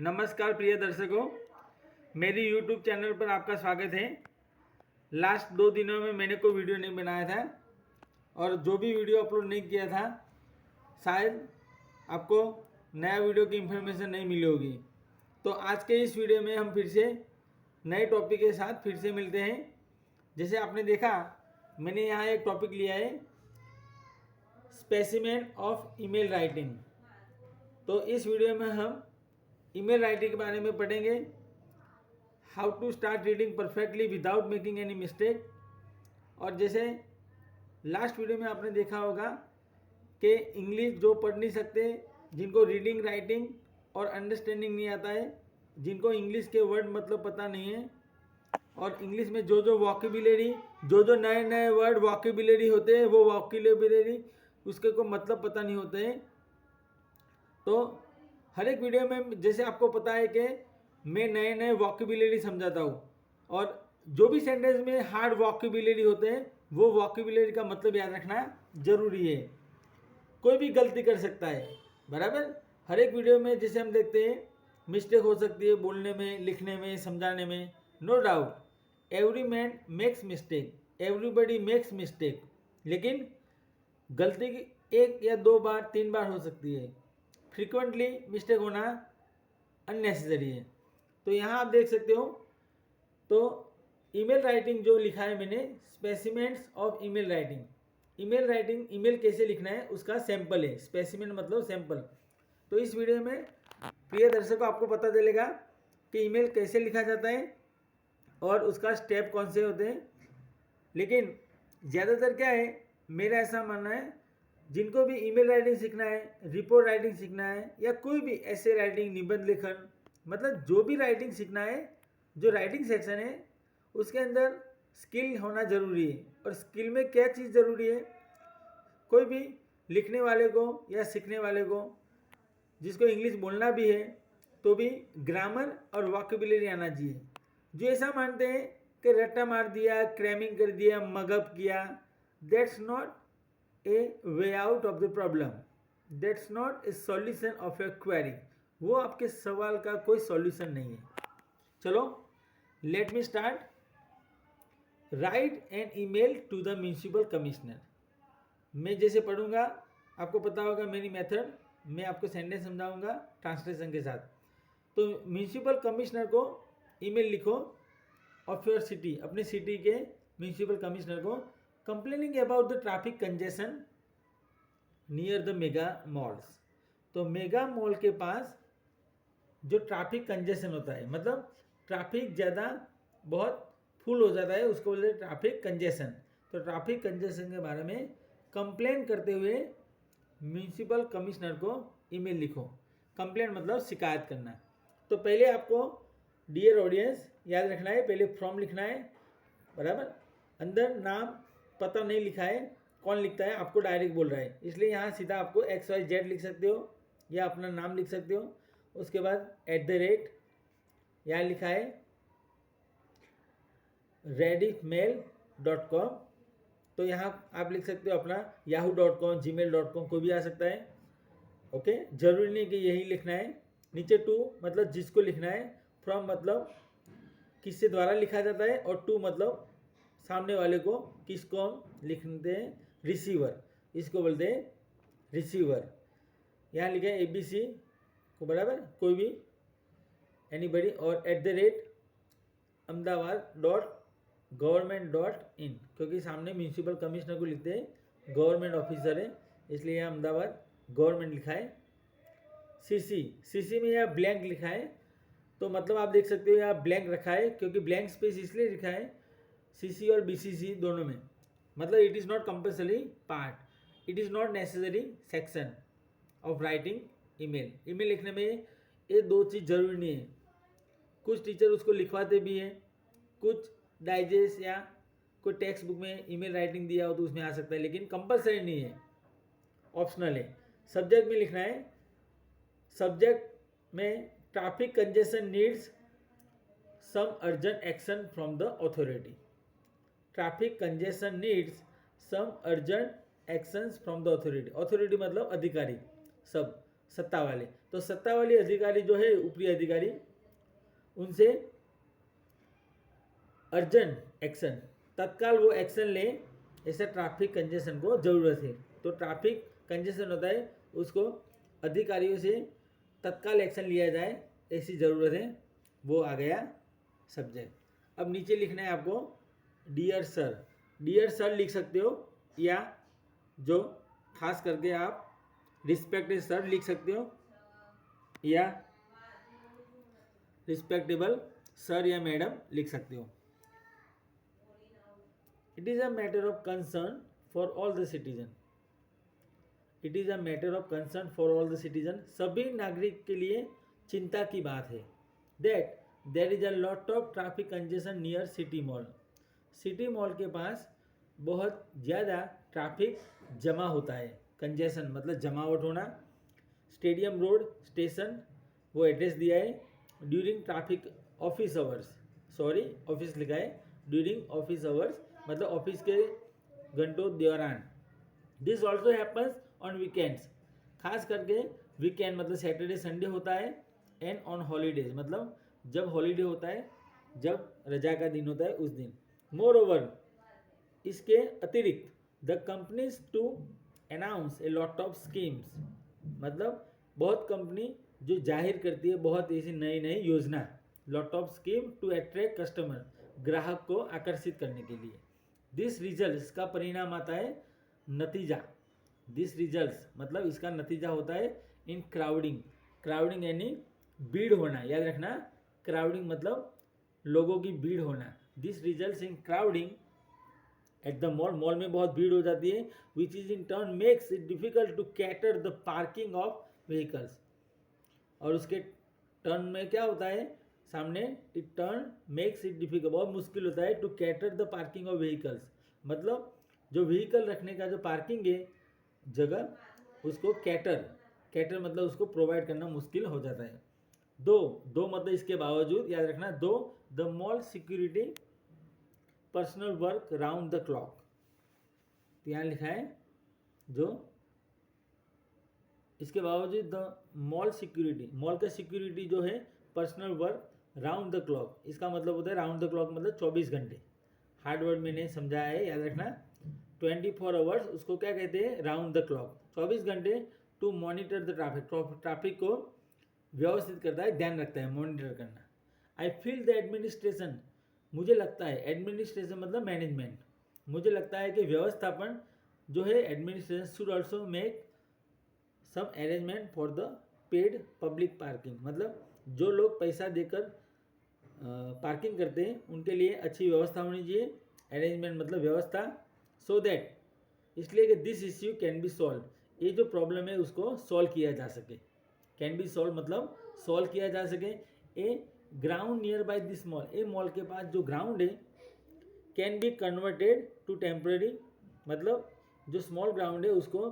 नमस्कार प्रिय दर्शकों, मेरी YouTube चैनल पर आपका स्वागत है। लास्ट 2 दिनों में मैंने कोई वीडियो नहीं बनाया था और जो भी वीडियो अपलोड नहीं किया था शायद आपको नया वीडियो की इन्फॉर्मेशन नहीं मिली होगी। तो आज के इस वीडियो में हम फिर से नए टॉपिक के साथ फिर से मिलते हैं। जैसे आपने देखा, मैंने यहाँ एक टॉपिक लिया है, स्पेसिमेन ऑफ ईमेल राइटिंग। तो इस वीडियो में हम ईमेल राइटिंग के बारे में पढ़ेंगे, how to start reading perfectly without making any mistake. और जैसे लास्ट वीडियो में आपने देखा होगा कि इंग्लिश जो पढ़ नहीं सकते, जिनको रीडिंग राइटिंग और अंडरस्टैंडिंग नहीं आता है, जिनको इंग्लिश के वर्ड मतलब पता नहीं है, और इंग्लिश में जो जो वॉकेबुलरी, जो नए नए वर्ड वॉकेबुलरी होते हैं, वो वॉकेबुलरी उसके को मतलब पता नहीं होते हैं। तो हर एक वीडियो में जैसे आपको पता है कि मैं नए नए वॉकेबुलरी समझाता हूँ, और जो भी सेंटेंस में हार्ड वॉकेबुलरी होते हैं वो वॉकेबुलरी का मतलब याद रखना जरूरी है। कोई भी गलती कर सकता है, बराबर। हर एक वीडियो में जैसे हम देखते हैं मिस्टेक हो सकती है, बोलने में, लिखने में, समझाने में, no doubt every man makes mistake, everybody makes mistake. लेकिन गलती 1 या 2 बार 3 बार हो सकती है, फ्रीक्वेंटली मिस्टेक होना अननेसेसरी है। तो यहाँ आप देख सकते हो, तो ईमेल राइटिंग जो लिखा है मैंने, specimens of email writing. Email writing, email कैसे लिखना है उसका सैंपल है, स्पेसिमेंट मतलब सैंपल। तो इस वीडियो में प्रिय दर्शकों आपको पता चलेगा कि ईमेल कैसे लिखा जाता है और उसका स्टेप कौन से होते हैं। लेकिन ज़्यादातर क्या है, मेरा ऐसा मानना है, जिनको भी ईमेल राइटिंग सीखना है, रिपोर्ट राइटिंग सीखना है, या कोई भी ऐसे राइटिंग, निबंध लेखन, मतलब जो भी राइटिंग सीखना है, जो राइटिंग सेक्शन है उसके अंदर स्किल होना ज़रूरी है। और स्किल में क्या चीज़ ज़रूरी है, कोई भी लिखने वाले को या सीखने वाले को, जिसको इंग्लिश बोलना भी है, तो भी ग्रामर और वॉकेबुलरी आना चाहिए। जो ऐसा मानते हैं कि रट्टा मार दिया, क्रैमिंग कर दिया, मगअप किया, that's not a way out of the problem, that's not a solution of your query. वो आपके सवाल का कोई सॉल्यूशन नहीं है। चलो let me start. Write an email to the municipal commissioner. मैं जैसे पढ़ूंगा आपको पता होगा मेरी मेथड, मैं आपको सेंटेंस समझाऊंगा ट्रांसलेशन के साथ। तो म्यूनिसिपल कमिश्नर को ईमेल लिखो ऑफ योर सिटी, अपनी सिटी के म्यूनिसिपल कमिश्नर को, complaining about the traffic congestion near the mega malls. तो मेगा मॉल के पास जो ट्रैफिक कंजेशन होता है, मतलब ट्रैफिक ज़्यादा बहुत फुल हो जाता है, उसको बोलते हैं ट्रैफिक कंजेशन। तो ट्रैफिक कंजेशन के बारे में कंप्लेन करते हुए म्यूनिसिपल कमिश्नर को ईमेल लिखो। कंप्लेन मतलब शिकायत करना। तो पहले आपको डियर ऑडियंस याद रखना है, पहले फ्रॉम लिखना है, बराबर। अंदर नाम पता नहीं लिखा है, कौन लिखता है, आपको डायरेक्ट बोल रहा है, इसलिए यहाँ सीधा आपको XYZ लिख सकते हो या अपना नाम लिख सकते हो। उसके बाद @ यहाँ लिखा है rediffmail.com। तो यहाँ आप लिख सकते हो अपना yahoo.com, gmail.com, कोई भी आ सकता है। ओके, जरूरी नहीं कि यही लिखना है। नीचे टू मतलब जिसको लिखना है, फ्रॉम मतलब किससे द्वारा लिखा जाता है, और टू मतलब सामने वाले को, किसको हम लिखते हैं, रिसीवर, इसको बोलते हैं रिसीवर। यहाँ लिखा है ABC को, बराबर, कोई भी, एनीबडी, और @ahmedabad.government.in, क्योंकि सामने म्यूनिसिपल कमिश्नर को लिखते हैं, गवर्नमेंट ऑफिसर है, इसलिए यहाँ अहमदाबाद गवर्नमेंट लिखा है। CC में यहाँ ब्लैंक लिखा है, तो मतलब आप देख सकते हो यहाँ ब्लैंक रखा है, क्योंकि ब्लैंक स्पेस इसलिए लिखा है CC और BCC दोनों में, मतलब it is not compulsory part, it is not necessary section of writing email. Email लिखने में ये 2 चीज़ जरूरी नहीं है। कुछ टीचर उसको लिखवाते भी हैं, कुछ डाइजेस्ट या कोई टेक्स्ट बुक में ईमेल राइटिंग दिया हो तो उसमें आ सकता है, लेकिन कंपल्सरी नहीं है, ऑप्शनल है। सब्जेक्ट में लिखना है, सब्जेक्ट में traffic congestion needs some urgent action from the authority. Traffic congestion needs some urgent actions from the authority. Authority मतलब अधिकारी, सब सत्ता वाले। तो सत्ता वाले अधिकारी जो है, ऊपरी अधिकारी, उनसे अर्जेंट एक्शन, तत्काल वो एक्शन ले, ऐसा ट्रैफिक कंजेशन को ज़रूरत है। तो ट्रैफिक कंजेशन होता है, उसको अधिकारियों से तत्काल एक्शन लिया जाए, ऐसी ज़रूरत है। वो आ गया सब्जेक्ट। अब नीचे लिखना है आपको डियर सर। डियर सर लिख सकते हो, या जो खास करके आप रिस्पेक्टेड सर लिख सकते हो, या रिस्पेक्टेबल सर या मैडम लिख सकते हो। It is a matter of concern for all the citizen. It is a matter of concern for all the citizen. सभी नागरिक के लिए चिंता की बात है। That there is a lot of traffic congestion near city mall. City mall के पास बहुत ज़्यादा ट्रैफिक जमा होता है। कंजेशन मतलब जमावट होना। स्टेडियम रोड स्टेशन, वो एड्रेस दिया है। During traffic office hours, sorry office लिखा है, ड्यूरिंग ऑफिस आवर्स मतलब ऑफिस के घंटों दौरान। This also happens on weekends, खास करके वीकेंड मतलब सैटरडे संडे होता है। एंड ऑन हॉलीडेज मतलब जब हॉलीडे होता है, जब रजा का दिन होता है उस दिन। मोर ओवर, इसके अतिरिक्त the companies to announce a lot of schemes, मतलब बहुत कंपनी जो जाहिर करती है बहुत ऐसी नई नई योजना। Lot of scheme to attract customer, ग्राहक को आकर्षित करने के लिए। दिस रिजल्ट, इसका परिणाम आता है नतीजा। दिस रिजल्ट मतलब इसका नतीजा होता है इन क्राउडिंग। क्राउडिंग यानी भीड़ होना, याद रखना। क्राउडिंग मतलब लोगों की भीड़ होना। This result in crowding at the mall, mall में बहुत भीड़ हो जाती है। Which is in turn makes it difficult to cater the parking of vehicles. और उसके टर्न में क्या होता है सामने, it turn makes it difficult, बहुत मुश्किल होता है to cater the parking of vehicles, मतलब जो व्हीकल रखने का जो पार्किंग है जगह, उसको कैटर मतलब उसको प्रोवाइड करना मुश्किल हो जाता है। दो मतलब इसके बावजूद, याद रखना, दो the mall security personal work round the clock. तो यहाँ लिखा है जो इसके बावजूद द मॉल सिक्योरिटी, मॉल का सिक्योरिटी जो है personal work round the clock, इसका मतलब होता है राउंड द क्लॉक मतलब 24 घंटे। हार्ड वर्ड मैंने समझाया है, याद रखना। 24 आवर्स उसको क्या कहते हैं, राउंड द क्लॉक, 24 घंटे। टू मॉनिटर द ट्रैफिक को व्यवस्थित करता है, ध्यान रखता है, मॉनिटर करना। आई फील द एडमिनिस्ट्रेशन, मुझे लगता है, एडमिनिस्ट्रेशन मतलब मैनेजमेंट, मुझे लगता है कि व्यवस्थापन जो है administration should also make some arrangement for the paid public parking, मतलब जो लोग पैसा देकर पार्किंग करते हैं उनके लिए अच्छी व्यवस्था होनी चाहिए। अरेंजमेंट मतलब व्यवस्था। सो दैट, इसलिए कि this issue can be solve, ये जो प्रॉब्लम है उसको सॉल्व किया जा सके। कैन बी सॉल्व मतलब सॉल्व किया जा सके। A ground near by this mall, a mall के पास जो ग्राउंड है can be converted to temporary, मतलब जो स्मॉल ग्राउंड है उसको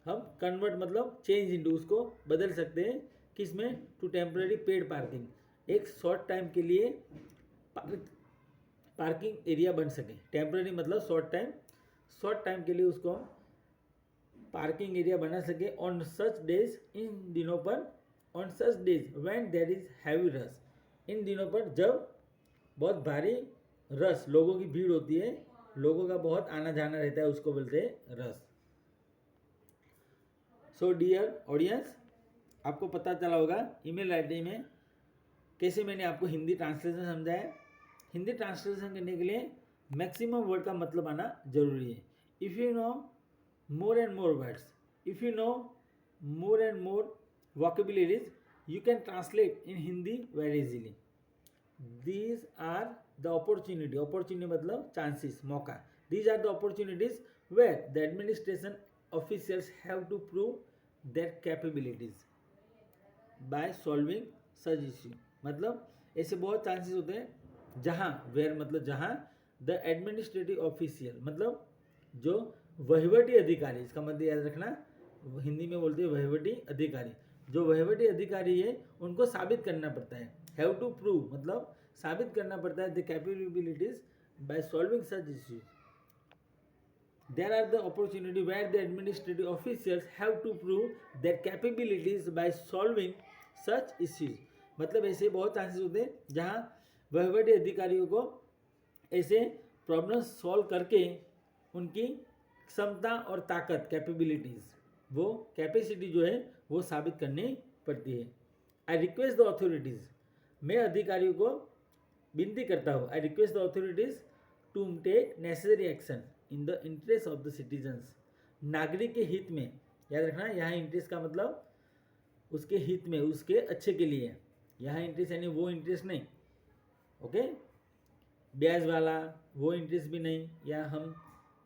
हम कन्वर्ट मतलब चेंज इनटू, उसको बदल सकते हैं किसमें, टू टेम्पररी पेड पार्किंग, एक शॉर्ट टाइम के लिए पार्किंग एरिया बन सके। टेम्पररी मतलब शॉर्ट टाइम के लिए उसको पार्किंग एरिया बना सके। ऑन सच डेज, इन दिनों पर, on such days when there is heavy rush, इन दिनों पर जब बहुत भारी रश, लोगों की भीड़ होती है, लोगों का बहुत आना जाना रहता है, उसको बोलते हैं रश। सो डियर ऑडियंस, आपको पता चला होगा ईमेल राइटिंग में कैसे मैंने आपको हिंदी ट्रांसलेशन समझाया। हिंदी ट्रांसलेशन करने के लिए मैक्सिमम वर्ड का मतलब आना जरूरी है। If you know more and more words, if you know more and more vocabularies, you can translate in Hindi very easily. These are the opportunity मतलब चांसेस, मौका। These are the opportunities where the administration officials have to prove their capabilities by solving such issue, मतलब ऐसे बहुत chances होते हैं जहाँ, where मतलब जहाँ, द एडमिनिस्ट्रेटिव ऑफिशियल मतलब जो वहीवटी अधिकारी, इसका मतलब याद रखना, हिंदी में बोलते हैं वहीवटी अधिकारी, जो वहीवटी अधिकारी है उनको साबित करना पड़ता है। हैव टू प्रूव मतलब साबित करना पड़ता है the capabilities by solving such issue. There are the opportunity where the administrative officials have to prove their capabilities by solving such issues. मतलब ऐसे बहुत चांसेस होते हैं जहाँ वहीवटी अधिकारियों को ऐसे प्रॉब्लम सॉल्व करके उनकी क्षमता और ताकत कैपेबिलिटीज वो कैपेसिटी जो है वो साबित करनी पड़ती है. आई रिक्वेस्ट द अथॉरिटीज़, मैं अधिकारियों को विनती करता हूँ. I request the authorities to take necessary action in the interest of the citizens. नागरिक के हित में, याद रखना यहाँ इंटरेस्ट का मतलब उसके हित में, उसके अच्छे के लिए. यहाँ इंटरेस्ट यानी वो इंटरेस्ट नहीं, ओके, ब्याज वाला वो इंटरेस्ट भी नहीं, या हम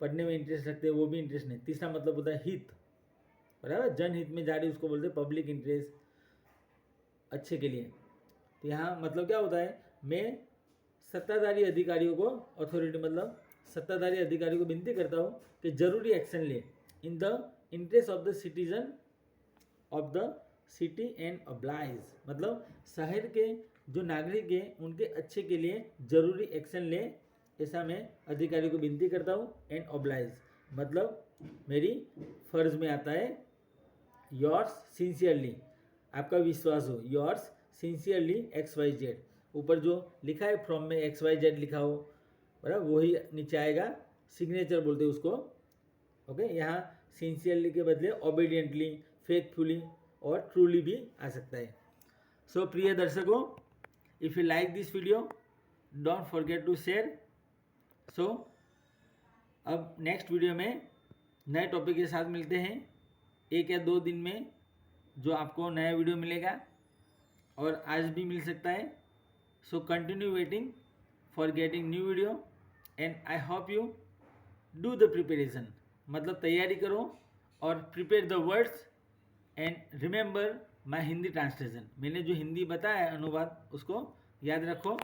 पढ़ने में इंटरेस्ट रखते हैं वो भी इंटरेस्ट नहीं. तीसरा मतलब होता है हित, बराबर, जनहित में जारी उसको बोलते हैं पब्लिक इंटरेस्ट, अच्छे के लिए. तो यहाँ मतलब क्या होता है, मैं सत्ताधारी अधिकारियों को, अथॉरिटी मतलब सत्ताधारी अधिकारी को विनती करता हूँ कि जरूरी एक्शन ले in the interest of the citizen of the city and oblige. मतलब शहर के जो नागरिक हैं उनके अच्छे के लिए जरूरी एक्शन ले, ऐसा मैं अधिकारी को विनती करता हूँ. एंड ऑब्लाइज मतलब मेरी फर्ज में आता है. योर्स सिंसियरली, आपका विश्वास हो, योर्स सिंसियरली XYZ. ऊपर जो लिखा है फ्रॉम में XYZ लिखा हो, बराबर, वही नीचे आएगा, सिग्नेचर बोलते हैं उसको, ओके. यहाँ सिंसियरली के बदले ओबीडियंटली, फेथफुली और ट्रूली भी आ सकता है. सो प्रिय दर्शकों, if you like this video don't forget to share. So अब नेक्स्ट वीडियो में नए टॉपिक के साथ मिलते हैं. 1 या 2 दिन में जो आपको नया वीडियो मिलेगा, और आज भी मिल सकता है. So continue waiting for getting new video and I hope you do the preparation. मतलब तैयारी करो और prepare the words and remember my Hindi translation. मैंने जो हिंदी बताया अनुवाद उसको याद रखो